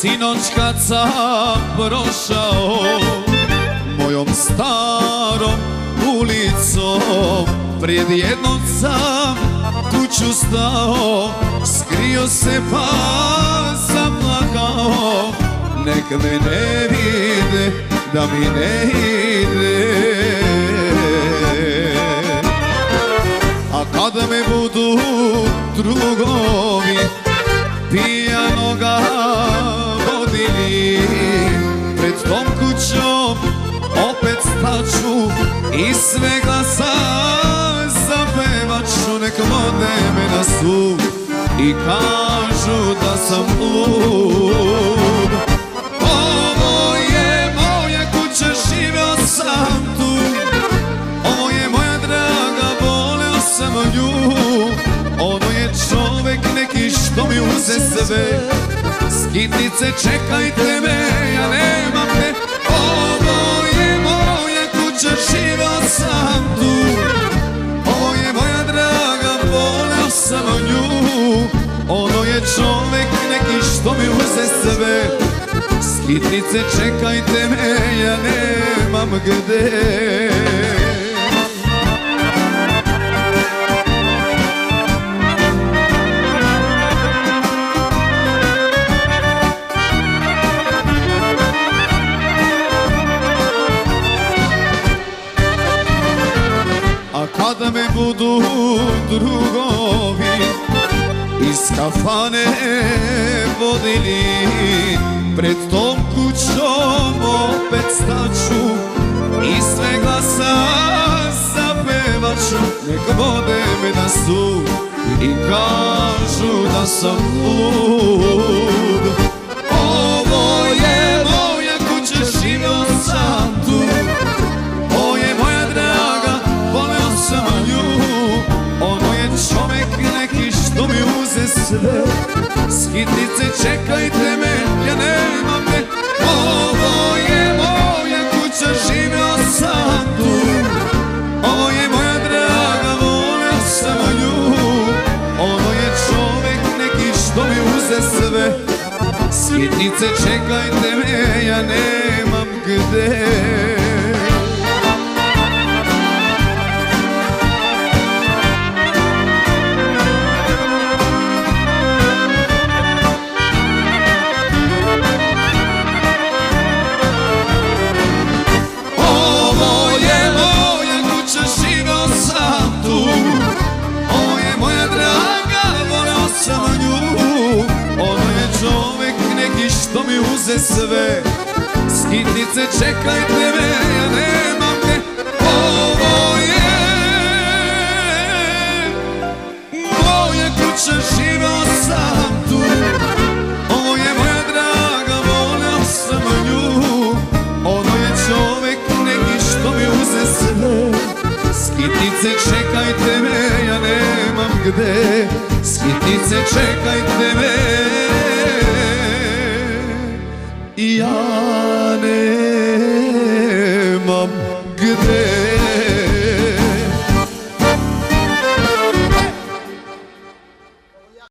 Sinoć kad sam prošao mojom starom ulicom, pred jednom sam kuću stao, skrio se pa zaplakao. Nek me ne vide, da mi ne ide. A kad me budu drugovi pijanoga vodili, pred tom kućom opet staću i sve glasa zapevaću. Nek vode me na sud i kažu da sam lud. Ovo je moja kuća, živio sam tu. Ovo je moja draga, voleo sam nju. Ono je čovek neki što mi uze sve. Skitnice, čekajte me, ja nemam te. Ovo je moja kuća, živio sam tu. Ovo je moja draga, voleo sam nju. Ono je čovek neki što mi uze sve. Skitnice, čekajte me, ja nemam gde. A kada me budu drugovi iz kafane vodili, pred tom kućom opet staću i sve glasa zapevaću. Nek vode me na sud i kažu da sam lud. Ovo je moja kuća, živio sam tu. Ovo je moja draga, voleo sam nju. Ono je čovek neki što mi uze sve. Skitnice, čekajte me, ja nemam te. Ovo je moja kuća, živio sam tu. Ovo je moja draga, voleo sam nju. Ono je čovek neki što mi uze sve. Skitnice, čekajte me, ja nemam gde. Što mi uze sve. Skitnice, čekajte me, ja nemam te. Ovo je moja kuća, živio sam tu. Ovo je moja draga, voleo sam nju. Ono je čovek neki što mi uze sve. Skitnice, čekajte me, ja nemam gde. Skitnice, čekajte me,